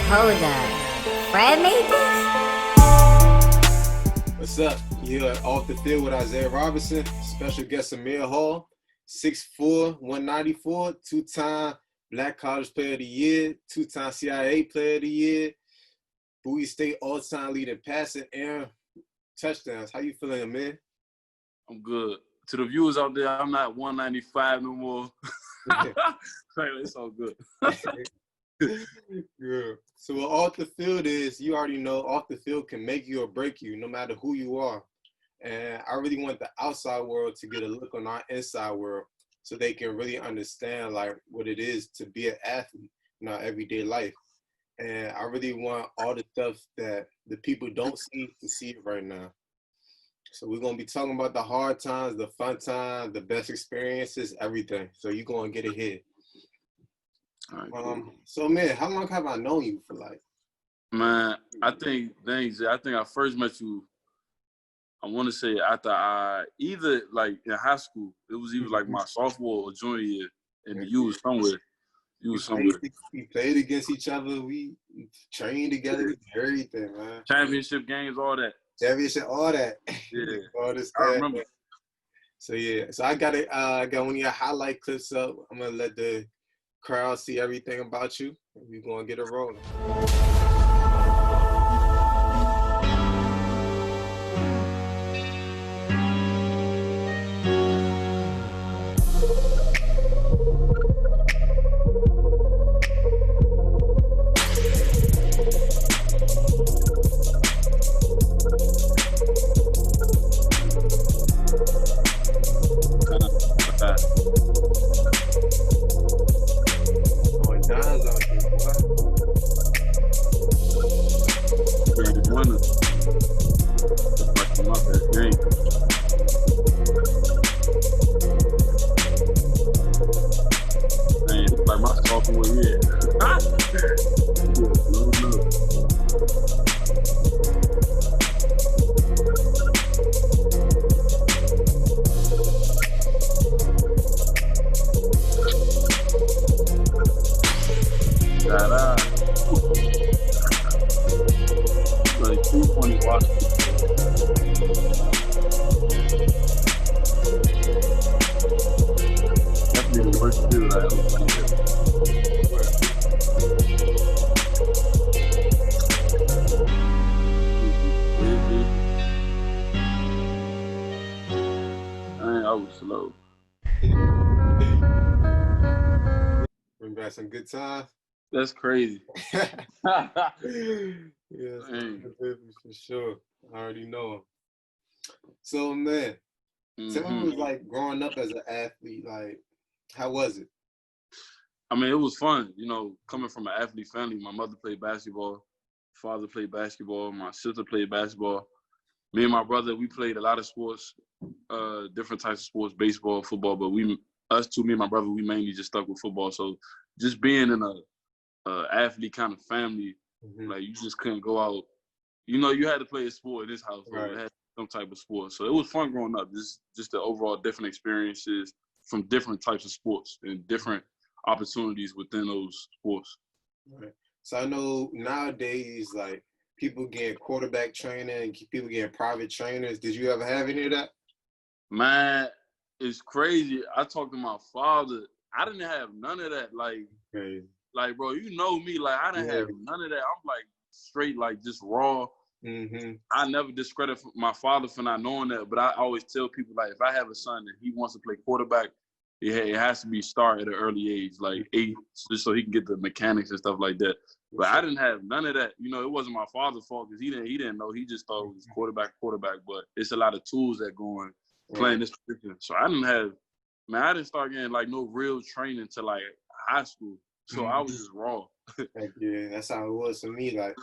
Hold up. Fred made this? What's up? You're off the field with Isaiah Robinson, special guest Amir Hall, 6'4", 194, two-time Black College Player of the Year, two-time CIAA Player of the Year, Bowie State all-time leading passer, and touchdowns. How you feeling, Amir? I'm good. To the viewers out there, I'm not 195 no more. It's all good. Yeah. So what off the field is, you already know, off the field can make you or break you, no matter who you are. And I really want the outside world to get a look on our inside world so they can really understand like what it is to be an athlete in our everyday life. And I really want all the stuff that the people don't see to see it right now. So we're going to be talking about the hard times, the fun times, the best experiences, everything. So you're going to get it here. All right, cool. So, man, how long have I known you for, like? Man, I think I first met you, I want to say after either like in high school, it was either like my sophomore or junior year, and you was somewhere. We played against each other. We trained together, everything, man. Championship games, all that. Championship, all that. Yeah. All this I remember. So, yeah. So I got one of your highlight clips up. I'm going to let the crowd see everything about you. We're going to get it rolling. Some good times. That's crazy. Yeah, for sure. I already know him. So, man, tell me what it was like growing up as an athlete. Like, how was it? I mean, it was fun. You know, coming from an athlete family, my mother played basketball, father played basketball, my sister played basketball. Me and my brother, we played a lot of sports, different types of sports, baseball, football, but me and my brother, we mainly just stuck with football. So just being in a athlete kind of family, like you just couldn't go out. You know, you had to play a sport in this house. Right. It had some type of sport. So it was fun growing up. Just the overall different experiences from different types of sports and different opportunities within those sports. Right. So I know nowadays, like, people getting quarterback training and people getting private trainers. Did you ever have any of that? Man, it's crazy. I talked to my father. I didn't have none of that. Like, bro, you know me. Like, I didn't have none of that. I'm like straight, like just raw. I never discredit my father for not knowing that, but I always tell people, like, if I have a son and he wants to play quarterback, it has to be start at an early age, like 8, just so he can get the mechanics and stuff like that. But I didn't have none of that. You know, it wasn't my father's fault because he didn't know. He just thought it was quarterback. But it's a lot of tools that go in playing this position. So I didn't start getting like no real training till like high school. So I was just raw. Yeah, that's how it was for me. Like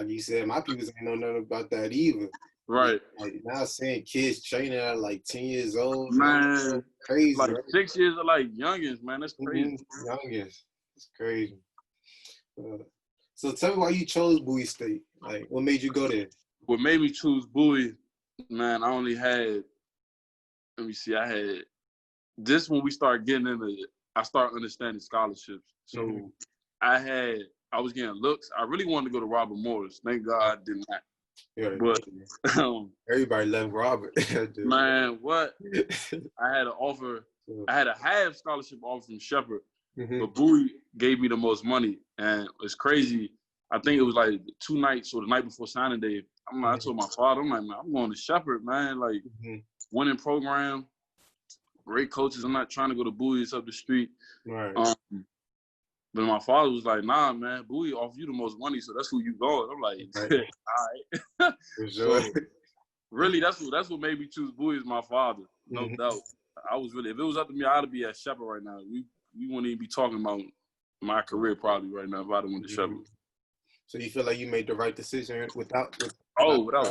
you said, my people ain't know nothing about that either. Right. Like now seeing kids training at like 10 years old. Man, crazy. Like right? 6 years are like youngins, man. That's crazy. Youngins. It's crazy. So tell me why you chose Bowie State. Like, what made you go there? What made me choose Bowie, man, I only had, let me see, I had, this when we started getting into it, I started understanding scholarships. So I I was getting looks. I really wanted to go to Robert Morris. Thank God I did not. Yeah, but everybody left Robert. Man, what? I had an offer. I had a half scholarship offer from Shepherd, but Bowie gave me the most money, and it's crazy. I think it was like 2 nights or the night before signing day. I told my father, I'm like, man, I'm going to Shepherd, man. Like, winning program, great coaches. I'm not trying to go to Bowie. It's up the street. Right. But my father was like, nah, man, Bowie offered you the most money, so that's who you going. I'm like, all right. For sure. So, really, that's what made me choose Bowie is my father, no doubt. I was really, if it was up to me, I'd be at Shepherd right now. We wouldn't even be talking about my career probably right now if I'd have went to Shepherd. So you feel like you made the right decision without a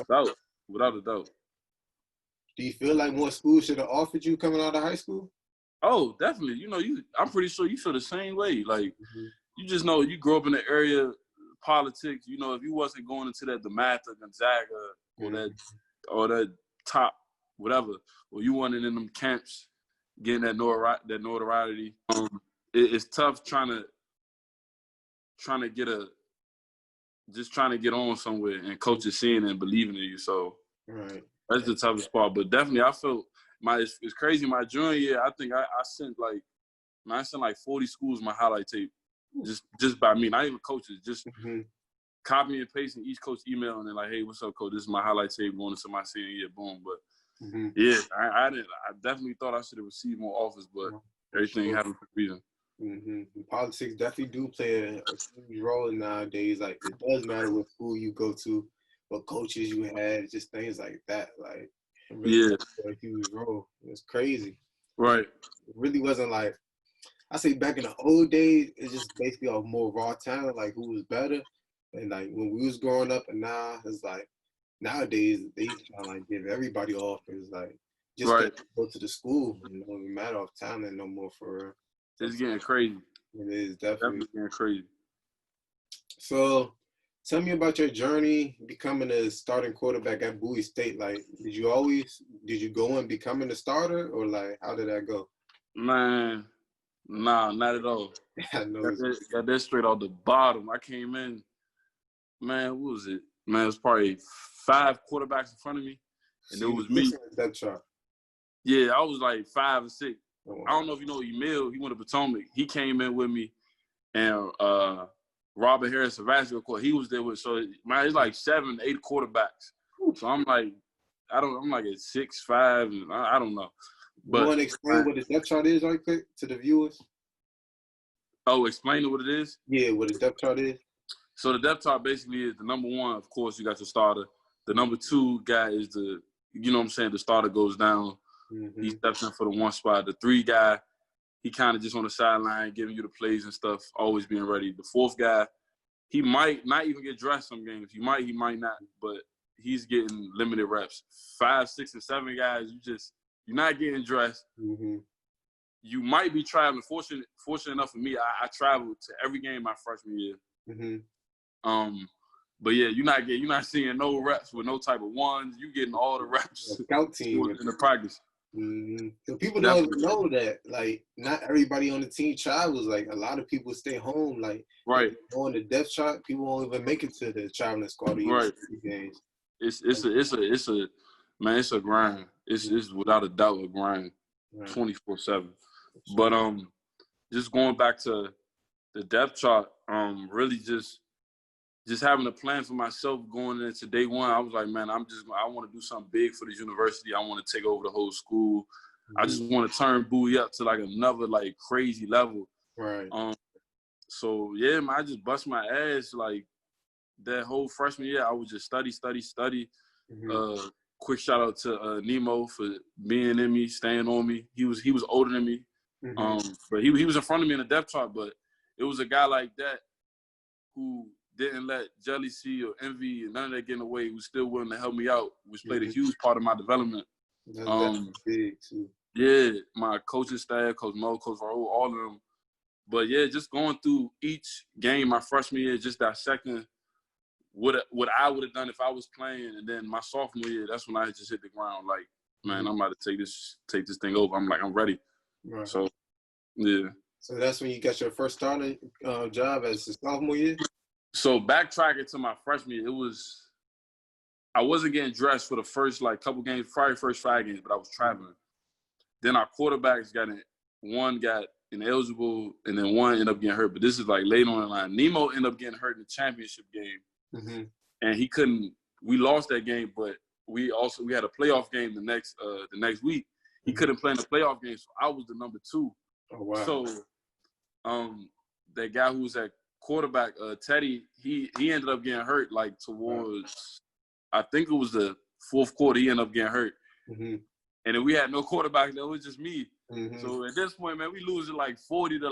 doubt. Without a doubt. Do you feel like more schools should have offered you coming out of high school? Oh, definitely. You know, I'm pretty sure you feel the same way. Like, you just know you grew up in the area, politics. You know, if you wasn't going into that DeMatha, Gonzaga, or that top, whatever, or you wasn't in them camps getting that notoriety, it's tough trying to get on somewhere and coaches seeing and believing in you. So that's the toughest part. But definitely, I felt it's crazy. My junior year, I think I sent like 40 schools my highlight tape, just by me, not even coaches, just copy and pasting each coach email and then like, hey, what's up, coach? This is my highlight tape going into my senior year, boom. But yeah, I definitely thought I should have received more offers, but everything happened for a reason. Politics definitely do play a huge role nowadays. Like, it does matter what school you go to, what coaches you had, just things like that. Like, it really plays a huge role. It's crazy. Right. It really wasn't like, I say back in the old days, it's just basically a more raw talent, like who was better. And like when we was growing up, and now it's like nowadays they try to like give everybody offers, like just to go to the school. It don't even matter of talent no more for real. It's getting crazy. It is definitely getting crazy. So, tell me about your journey becoming a starting quarterback at Bowie State. Like, did you go in becoming a starter, or like how did that go? Man, nah, not at all. I know got that straight off the bottom. I came in, man, what was it? Man, it was probably 5 quarterbacks in front of me, and it was me. That chart. Yeah, I was like 5 or 6. Oh, wow. I don't know if you know Emil. He went to Potomac. He came in with me, and Robert Harris, the basketball court, he was there with. So man, it's like 7, 8 quarterbacks. So I'm like, I'm like at 6, 5, and I don't know. But you want to explain what the depth chart is, right quick, to the viewers? Oh, explain what it is? Yeah, what the depth chart is. So the depth chart basically is the number 1, of course, you got your starter. The number 2 guy is the starter goes down. He steps in for the 1 spot. The 3 guy, he kind of just on the sideline, giving you the plays and stuff, always being ready. The 4th guy, he might not even get dressed some games. He might not, but he's getting limited reps. 5, 6, and 7 guys, you're not getting dressed. You might be traveling. Fortunate enough for me, I traveled to every game my freshman year. But yeah, you're not seeing no reps with no type of ones. You getting all the reps. Scout team in the practice. So people don't even know that, like, not everybody on the team travels. Like, a lot of people stay home. Like, on the depth chart, people won't even make it to the traveling squad. Games. It's a grind. It's without a doubt a grind, 24/7. But just going back to the depth chart, really just having a plan for myself going into day 1, I was like, man, I want to do something big for this university. I want to take over the whole school. I just want to turn Bowie up to like another like crazy level. Right. So yeah, man, I just bust my ass like that whole freshman year. I would just study. Quick shout out to Nemo for being in me, staying on me. He was older than me, but he was in front of me in the depth chart. But it was a guy like that who didn't let jealousy or envy and none of that get in the way. He was still willing to help me out, which played a huge part of my development. That's big too. Yeah, my coaching staff, Coach Mo, Coach Raul, all of them. But yeah, just going through each game my freshman year, just dissecting what I would have done if I was playing, and then my sophomore year, that's when I just hit the ground. Like, man, I'm about to take this thing over. I'm like, I'm ready. Right. So, yeah. So that's when you got your first starting job as a sophomore year? So backtracking to my freshman year, I wasn't getting dressed for the first couple games, probably first 5 games, but I was traveling. Then our quarterbacks one got ineligible, and then one ended up getting hurt. But this is late on the line. Nemo ended up getting hurt in the championship game, and he couldn't. We lost that game, but we had a playoff game the next week. He couldn't play in the playoff game, so I was the number 2. Oh wow! So, that guy who was at quarterback, Teddy, he ended up getting hurt towards, I think it was the 4th quarter. He ended up getting hurt, and then we had no quarterback. It was just me. So at this point, man, we losing 40 to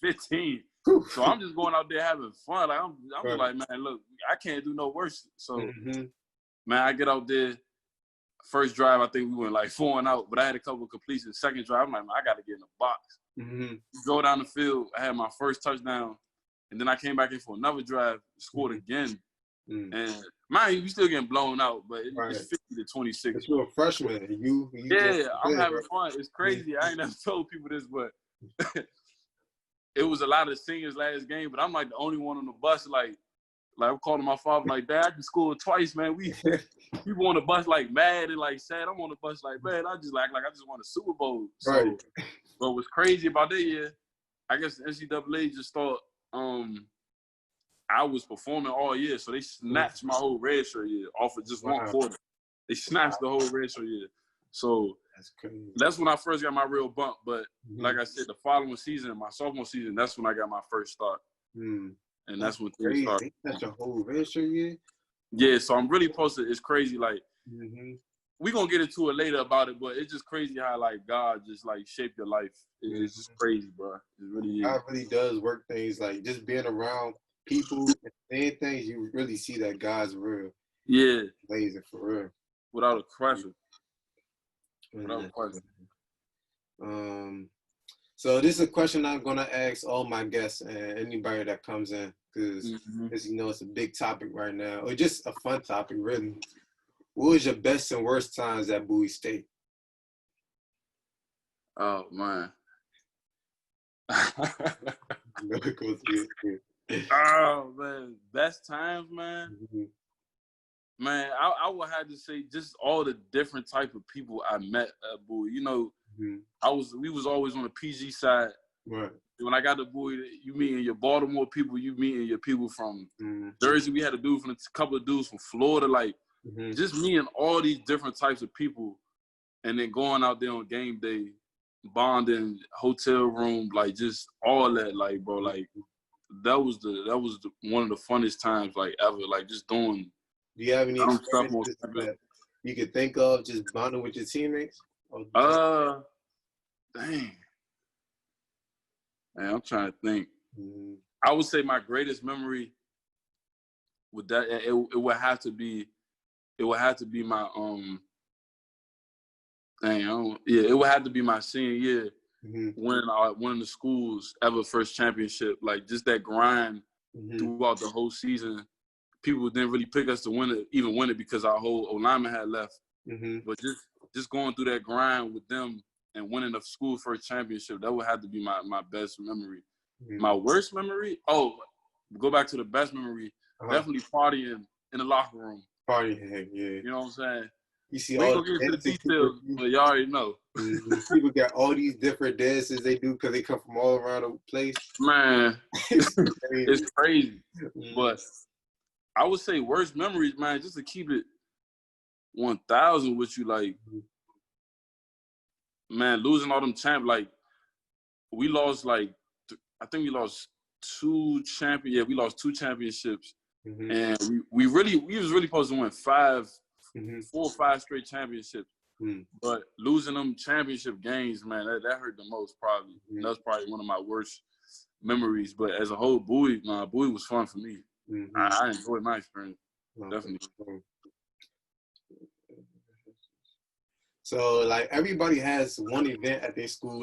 15. So I'm just going out there having fun. I'm just like, man, look, I can't do no worse. So, man, I get out there. First drive, I think we went 4 and out, but I had a couple of completions. Second drive, I'm like, man, I got to get in the box. Go down the field. I had my first touchdown, and then I came back in for another drive, scored again. And mind you, we still getting blown out, but it's 50-26. But you're a freshman. I'm having fun. It's crazy. I ain't never told people this, but it was a lot of seniors last game, but I'm the only one on the bus. I'm calling my father Dad, I can score twice, man. People on the bus mad and sad. I'm on the bus man, I just I just won a Super Bowl. So, but what's crazy about that year, I guess the NCAA just thought I was performing all year, so they snatched my whole redshirt year off of just one quarter. They snatched the whole redshirt year. So that's crazy. That's when I first got my real bump. But like I said, the following season, my sophomore season, that's when I got my first start. And that's when things started. That's your whole redshirt year? Yeah, so I'm really posted. It's crazy. We're going to get into it later about it, but it's just crazy how, God just, shaped your life. It's just crazy, bro. It really is. God really does work things. Just being around people and saying things, you really see that God's real. Yeah. Amazing, for real. Without a question. Without a question. So this is a question I'm going to ask all my guests and anybody that comes in, because it's a big topic right now, or just a fun topic, really. What was your best and worst times at Bowie State? Oh, man. Oh, man. Best times, man? Man, I would have to say just all the different type of people I met at Bowie. We was always on the PG side. Right. When I got to Bowie, you meeting your Baltimore people, you meeting your people from Jersey. We had a couple of dudes from Florida, just meeting all these different types of people, and then going out there on game day, bonding, hotel room, just all that, bro, that was one of the funnest times ever, just doing. Do you have any experiences that you could think of just bonding with your teammates? Dang. Man, I'm trying to think. I would say my greatest memory with that, it would have to be my it would have to be my senior year, winning the school's ever first championship. Just that grind throughout the whole season. People didn't really pick us to win it because our whole O-lineman had left. But just going through that grind with them and winning the school first championship, that would have to be my best memory. My worst memory? Oh, go back to the best memory. Definitely partying in the locker room. Partying, yeah. You know what I'm saying? You see, we ain't gonna get into the details, but y'all already know. People got all these different dances they do because they come from all around the place. Man, it's crazy. But I would say worst memories, man, just to keep it 1,000 with you, man, losing all them we lost I think we lost 2 championships. We lost 2 championships, and we was really supposed to win 4 or 5 straight championships. But losing them championship games, man, that hurt the most probably. That's probably one of my worst memories. But as a whole, Bowie was fun for me. I enjoyed my experience. Definitely. So, everybody has one event at their school,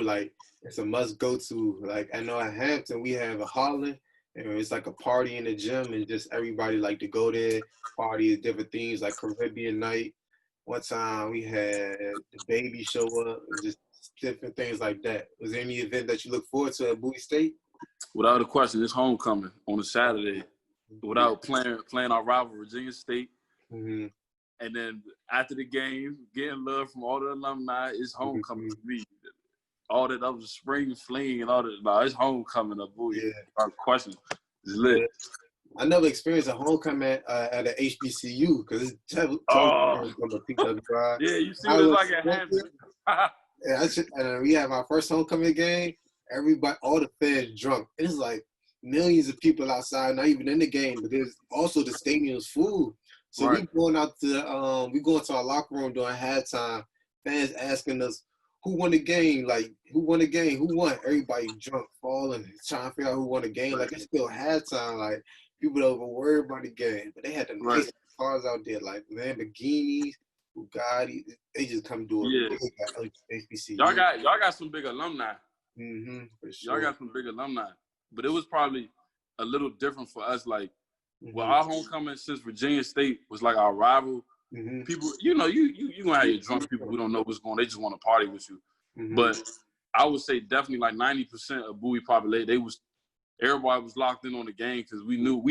it's a must go to. I know at Hampton, we have a Holland, and it's a party in the gym, and just everybody to go there, party, different things, Caribbean night. One time we had the baby show up, and just different things like that. Was there any event that you look forward to at Bowie State? Without a question, it's homecoming on a Saturday. Without playing our rival Virginia State. Mm-hmm. And then after the game, getting love from all the alumni, it's homecoming for me. All that other spring fling and all that, it's homecoming at Bowie. Yeah. Without question, it's lit. Yeah. I never experienced a homecoming at an HBCU because it's totally from a PWI. Yeah, you see what it's like at Hampton. And we had my first homecoming game. Everybody, all the fans drunk. It was like millions of people outside, not even in the game, but there's also the stadium's full. So we going out to we going to our locker room during halftime. Fans asking us who won the game, like who won the game, who won. Everybody drunk, falling, trying to figure out who won the game. Like it's still halftime. Like people don't even worry about the game, but they had the nice cars out there, like Lamborghinis, Bugatti. They just come do it. Yeah. HBCU. Y'all got some big alumni. Mm-hmm, for sure. Y'all got some big alumni, but it was probably a little different for us. Like, well, our homecoming since Virginia State was like our rival. Mm-hmm. People, you know, you gonna have your drunk people who don't know what's going on. They just want to party with you. Mm-hmm. But I would say definitely like 90% of Bowie population, everybody was locked in on the game because we knew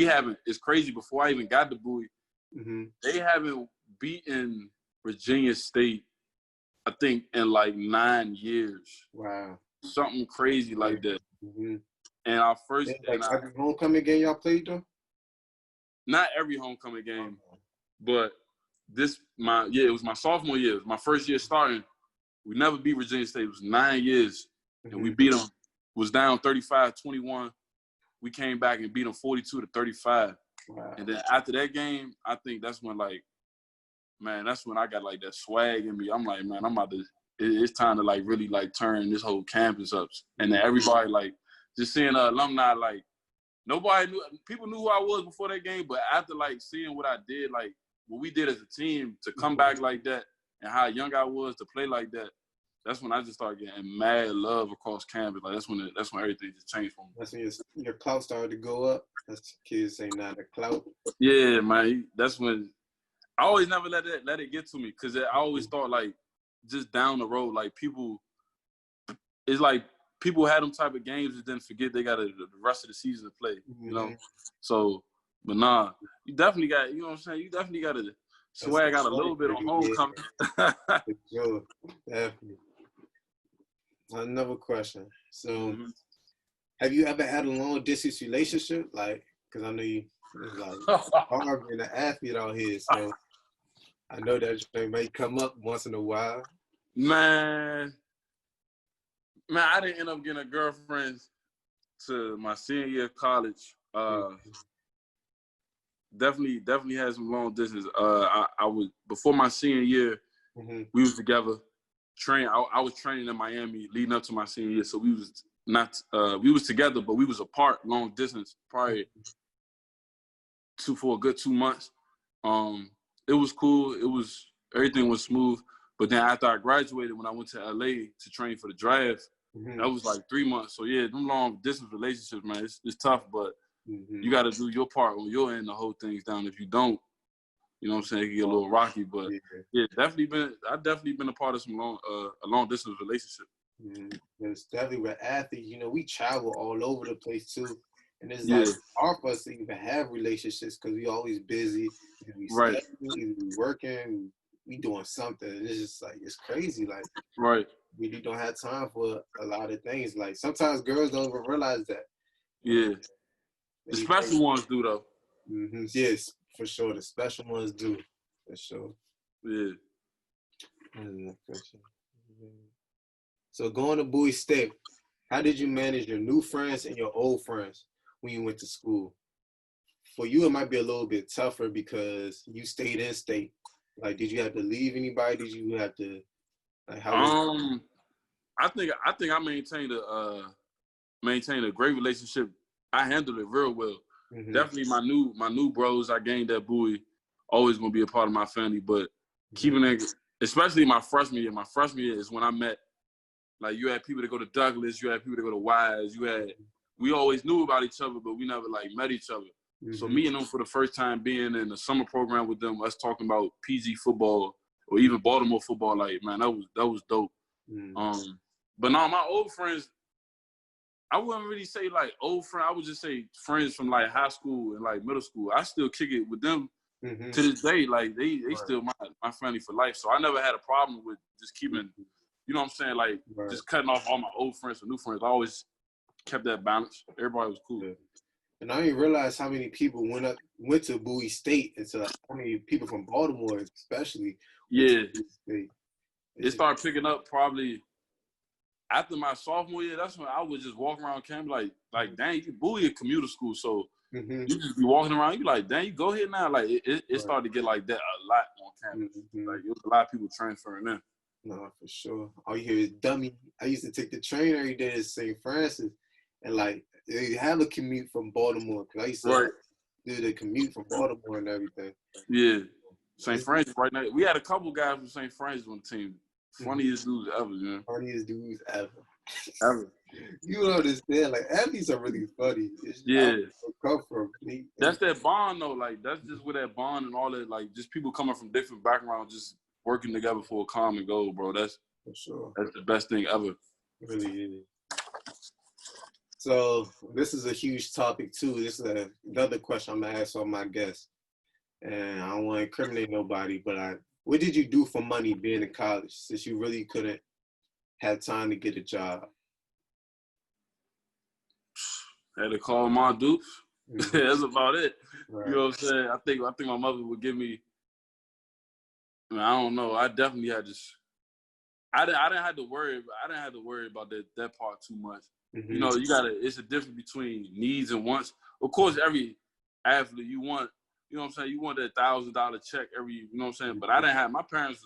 it's crazy, before I even got to Bowie, they haven't beaten Virginia State, I think, in like 9 years. Wow. Something crazy like that. Mm-hmm. And our first every homecoming game y'all played though? Not every homecoming game, but it was my sophomore year. It was my first year starting. We never beat Virginia State. It was 9 years. And we beat them. Was down 35-21. We came back and beat them 42-35. Wow. And then after that game, I think that's when that's when I got like that swag in me. I'm like, man, I'm about to. It's time to like really like turn this whole campus up. And then everybody like just seeing alumni, like people knew who I was before that game, but after like seeing what I did, like what we did as a team to come back like that and how young I was to play like that, that's when I just started getting mad love across campus. Like that's when everything just changed for me. That's when your clout started to go up. That's kids saying now the clout. Yeah, man. That's when I always never let it get to me, because I always thought like just down the road, like it's like people had them type of games and then forget they got the rest of the season to play, you know? So, but nah, you definitely got, you know what I'm saying? You definitely got to swag out a little bit on homecoming. For sure, definitely. Another question. So, have you ever had a long distance relationship? Like, because I know you, it's like hard being an athlete out here, so I know that they may come up once in a while. Man, I didn't end up getting a girlfriend to my senior year of college. Definitely had some long distance. I was, before my senior year, we was together. I was training in Miami leading up to my senior year, so we was together, but we was apart long distance, probably for a good 2 months. It was cool. Everything was smooth. But then after I graduated, when I went to LA to train for the draft, that was like 3 months. So yeah, them long distance relationships, man, it's tough, but you got to do your part on your end to hold things down. If you don't, you know what I'm saying, it can get a little rocky. But yeah, I've definitely been a part of some a long distance relationship. It's definitely with athletes, you know, we travel all over the place too. And it's like hard for us to even have relationships because we always busy. We studying, either we working, we doing something. And it's just like, it's crazy. Like, we don't have time for a lot of things. Like, sometimes girls don't even realize that. Yeah. The special ones do, though. Yes, for sure. The special ones do. For sure. Yeah. So going to Bowie State, how did you manage your new friends and your old friends when you went to school? For you, it might be a little bit tougher because you stayed in state. Like, did you have to leave anybody? Did you have to, like, how was I think I maintained a great relationship. I handled it real well. Definitely my new bros I gained at Bowie always gonna be a part of my family. But keeping it, especially my freshman year. My freshman year is when I met. Like, you had people that go to Douglas, you had people that go to Wise, we always knew about each other, but we never like met each other. So meeting them for the first time, being in the summer program with them, us talking about PG football or even Baltimore football, like, man, that was dope. But no, my old friends, I wouldn't really say like old friend. I would just say friends from like high school and like middle school. I still kick it with them to this day. Like they still my family for life. So I never had a problem with just keeping, you know what I'm saying? Like just cutting off all my old friends for new friends. I always kept that balance. Everybody was cool. Yeah. And I didn't realize how many people went to Bowie State, and so like, how many people from Baltimore, especially. Yeah, it started picking up probably after my sophomore year. That's when I would just walk around campus like dang, Bowie a commuter school, so you just be walking around. You be like, dang, you go ahead now. Like it started to get like that a lot on campus. Like it was a lot of people transferring in. No, for sure. All you hear is dummy. I used to take the train every day to St. Francis, and like they have a commute from Baltimore because I used to do the commute from Baltimore and everything. Yeah, St. Francis right now. We had a couple guys from St. Francis on the team. Funniest dudes ever, man. Funniest dudes ever. You don't understand. Like athletes are really funny. Come from me. That's that bond though. Like that's just where that bond and all that. Like just people coming from different backgrounds, just working together for a common goal, bro. That's for sure. That's the best thing ever. It really is. So this is a huge topic too. This is another question I'm gonna ask all my guests, and I don't want to incriminate nobody, but what did you do for money being in college since you really couldn't have time to get a job? Had to call my dupes. That's about it. Right. You know what I'm saying? I think my mother would give me. I mean, I don't know. I definitely had to. I didn't have to worry about that part too much. You know, it's a difference between needs and wants. Of course, every athlete you want, you know what I'm saying, you want that $1,000 check every, you know what I'm saying? But I didn't have, my parents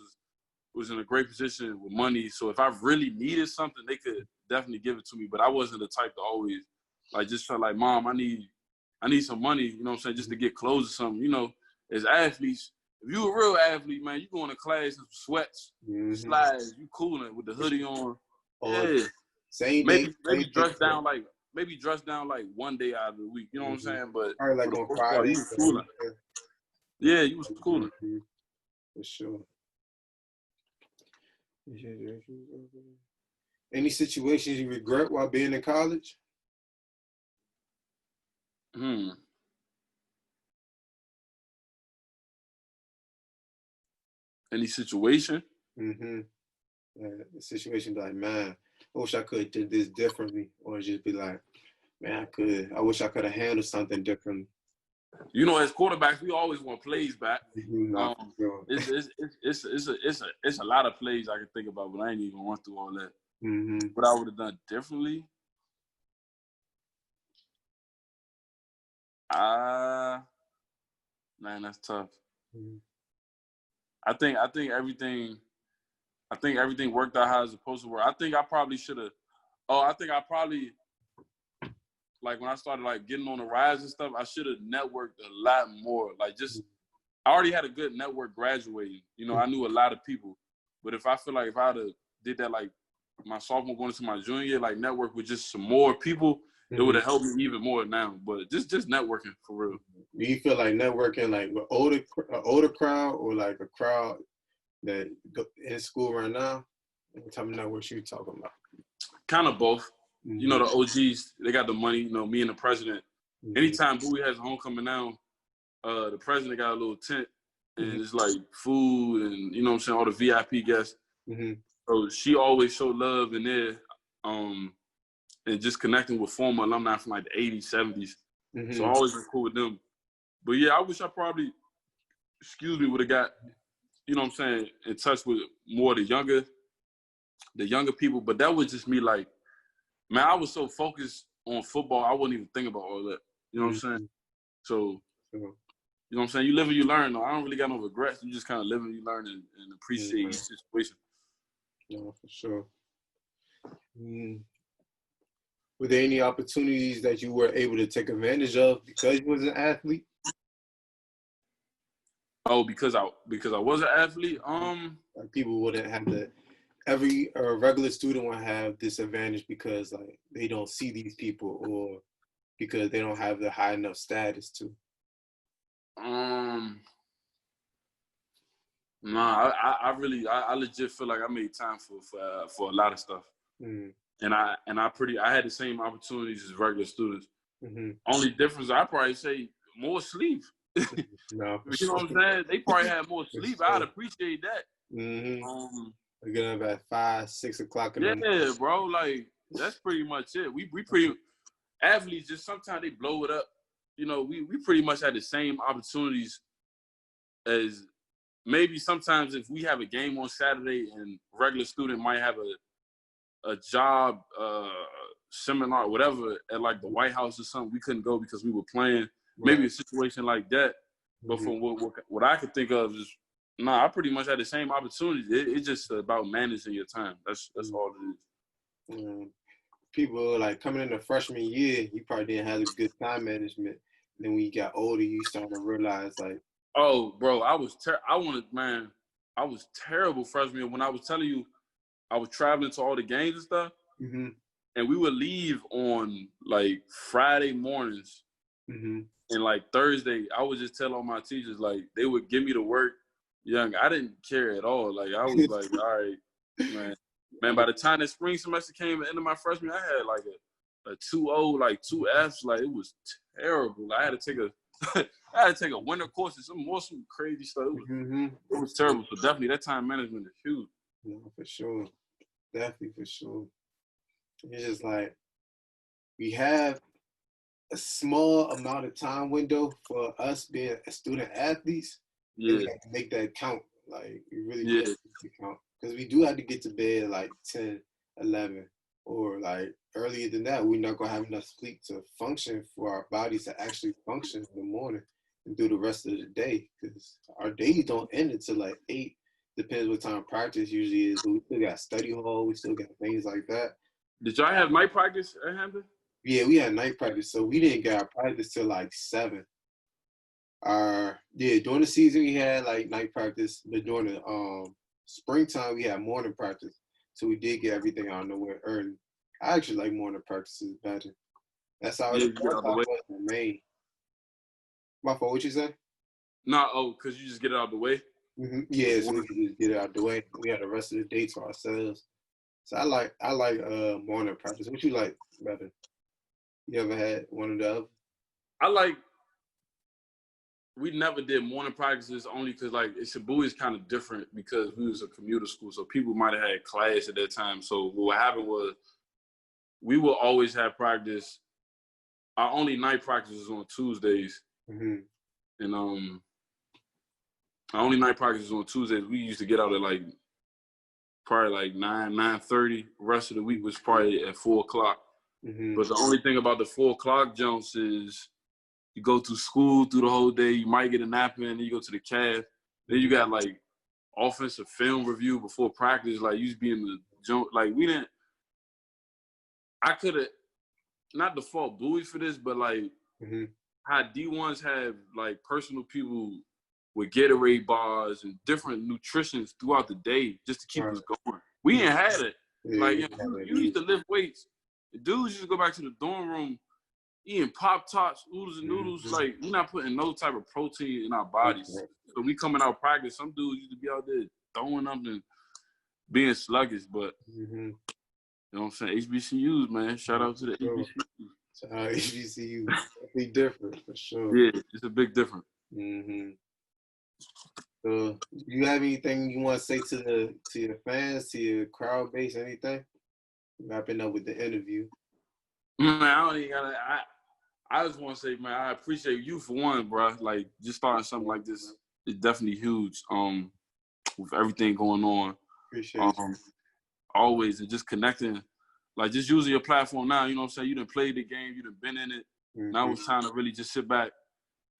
was in a great position with money. So if I really needed something, they could definitely give it to me. But I wasn't the type to always like just felt like, Mom, I need some money, you know what I'm saying, just to get clothes or something. You know, as athletes, if you a real athlete, man, you going to class in some sweats, slides, you cooling with the hoodie on. Maybe dress down like one day out of the week. You know what I'm saying? But like on Friday, you was cooling. Yeah, you was cooling. For sure. Any situations you regret while being in college? Any situation? The situation be like, man, I wish I could have did this differently, or just be like, man, I wish I could have handled something differently. You know, as quarterbacks, we always want plays back. It's a lot of plays I can think about, but I ain't even run through all that. What I would have done differently? Man, that's tough. I think everything worked out how it's supposed to work. I think I probably should have. Like when I started like getting on the rise and stuff, I should have networked a lot more. Like I already had a good network graduating. You know, I knew a lot of people. But if I feel like if I'd have did that like my sophomore going into my junior year, like network with just some more people, it would have helped me even more now. But just networking for real. Do you feel like networking like with older crowd or like a crowd that in school right now? What type of networks you talking about? Kind of both. You know, the OGs, they got the money. You know, me and the president. Anytime Bowie has a homecoming now, the president got a little tent, and it's like food and, you know what I'm saying, all the VIP guests. So she always showed love in there, and just connecting with former alumni from like the 80s, 70s. So I always been cool with them. But yeah, I wish I probably, would have got, you know what I'm saying, in touch with more of the younger people. But that was just me like, man, I was so focused on football, I wouldn't even think about all that. You know what I'm saying? So, you know what I'm saying? You live and you learn. Though. I don't really got no regrets. You just kind of live and you learn and appreciate each situation. No, for sure. Were there any opportunities that you were able to take advantage of because you was an athlete? Oh, because I was an athlete? Like people wouldn't have every regular student would have this advantage because like they don't see these people or because they don't have the high enough status to. Nah, I legit feel like I made time for a lot of stuff. And I had the same opportunities as regular students. Mm-hmm. Only difference, I probably say more sleep. No, you know what I'm saying? They probably had more sleep. I'd appreciate that. Mm-hmm. We get up at 5, 6 o'clock in the morning. Yeah, bro. Like that's pretty much it. We pretty athletes. Just sometimes they blow it up. You know, we pretty much had the same opportunities as maybe sometimes if we have a game on Saturday and regular student might have a job seminar, whatever, at like the White House or something, we couldn't go because we were playing. Maybe a situation like that. But from what I could think of is, I pretty much had the same opportunities. It's just about managing your time. That's all it is. People like coming in the freshman year, you probably didn't have a good time management. Then when you got older, you started to realize like, oh, bro, I was terrible freshman year. When I was telling you, I was traveling to all the games and stuff, and we would leave on like Friday mornings, and like Thursday, I would just tell all my teachers like they would give me the work. Young, I didn't care at all. Like I was like, all right, man. By the time the spring semester came, at the end of my freshman, I had like a 2.0, like 2 Fs. Like it was terrible. I had to take a winter course and some crazy stuff. It was terrible. So definitely that time management is huge. No, for sure. Definitely for sure. It's just like we have a small amount of time window for us being student athletes. Yeah. We have to make that count. Like we really have to count. Because we do have to get to bed like 10, 11, or like earlier than that. We're not going to have enough sleep to function for our bodies to actually function in the morning and do the rest of the day. Because our days don't end until like 8. Depends what time practice usually is. But we still got study hall. We still got things like that. Did y'all have night practice at Hampton? Yeah, we had night practice. So we didn't get our practice till like 7. During the season we had like night practice, but during the springtime we had morning practice. So we did get everything out of the way early. I actually like morning practices better. That's how it was in Maine. My fault, what you say? Because you just get it out of the way? Yeah, so we can just get it out of the way. We had the rest of the day to ourselves. So I like morning practice. What you like better? You ever had one of the other? We never did morning practices only because like Bowie is kind of different because we was a commuter school, so people might have had class at that time. So what happened was we will always have practice. Our only night practice was on Tuesdays, and our only night practice was on Tuesdays. We used to get out at like probably like 9:30. The rest of the week was probably at 4 o'clock. But the only thing about the 4 o'clock jumps is you go to school through the whole day. You might get a nap in, then you go to the caf. Then you got like offensive film review before practice. Like you used to be in the jump. Like we didn't. I could have not to fault Bowie for this, but like how D1s have like personal people with Gatorade bars and different nutritions throughout the day just to keep us going. We ain't had it. Like you used to lift weights. The dudes used to go back to the dorm room eating Pop-Tarts, oodles and noodles. Like we're not putting no type of protein in our bodies. So we coming out practice. Some dudes used to be out there throwing up and being sluggish, but you know what I'm saying? HBCUs, man. Shout out to the HBCUs. Shout out HBCUs. Big difference for sure. Yeah, it's a big difference. So, do you have anything you want to say to your fans, to your crowd base, anything? Wrapping up with the interview. Man, I just want to say, man, I appreciate you for one, bro. Like, just starting something like this is definitely huge. With everything going on, appreciate you. Always, and just connecting, like just using your platform now. You know what I'm saying? You done played the game, you done been in it. Now it's time to really just sit back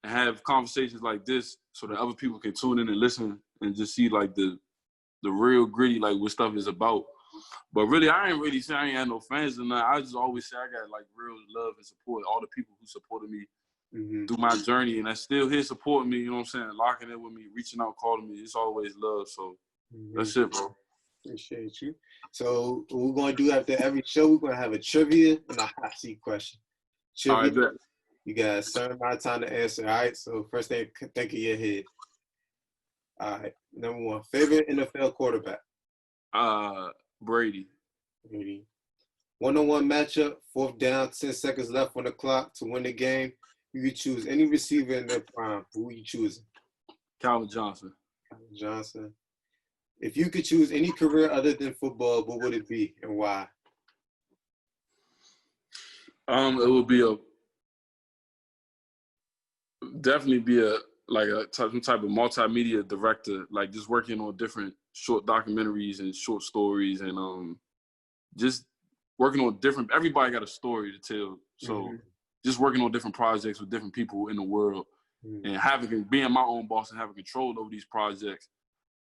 and have conversations like this, so that other people can tune in and listen and just see like the real gritty, like what stuff is about. But really, I ain't really say I ain't had no fans or nothing. I just always say I got like real love and support. All the people who supported me through my journey, and that's still here supporting me. You know what I'm saying? Locking in with me, reaching out, calling me. It's always love. So that's it, bro. Appreciate you. So what we're gonna do after every show, we're gonna have a trivia and a hot seat question. Trivia. All right, you got a certain amount of time to answer. All right. So first thing, think of your head. All right. Number 1, favorite NFL quarterback. Brady. 80. One-on-one matchup, 4th down, 10 seconds left on the clock to win the game. You could choose any receiver in their prime. Who are you choosing? Calvin Johnson. Calvin Johnson. If you could choose any career other than football, what would it be and why? It would be definitely be some type of multimedia director, like just working on different short documentaries and short stories, and just working on different. Everybody got a story to tell, so just working on different projects with different people in the world, and being my own boss and having control over these projects,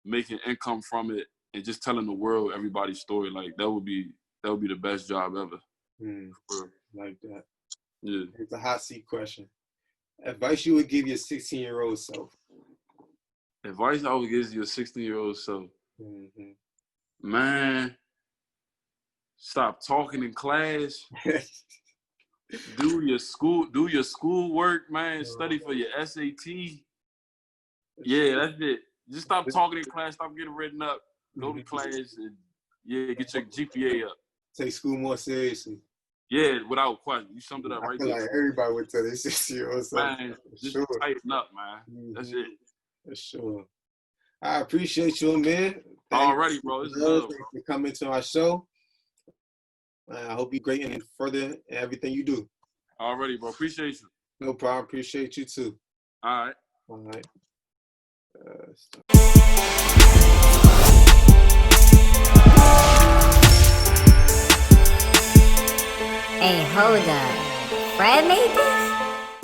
making income from it, and just telling the world everybody's story. Like that would be the best job ever. Like that. Yeah. It's a hot seat question. Advice you would give your 16-year-old self. Advice I would give your 16-year-old self. Man, stop talking in class. Do your schoolwork, man. Study for your SAT. Yeah, that's it. Just stop talking in class. Stop getting written up. Go to class and get your GPA up. Take school more seriously. Yeah, without question. You summed it up right there. Like everybody would tell their 16-year-old self. Man, just tighten up, man. That's it. For sure. I appreciate you, man. Alrighty, bro. It's love, Thanks for coming to our show. I hope you're great and further in everything you do. Alrighty, bro. Appreciate you. No problem. Appreciate you, too. All right. All right. Hey, hold up. Fred made this?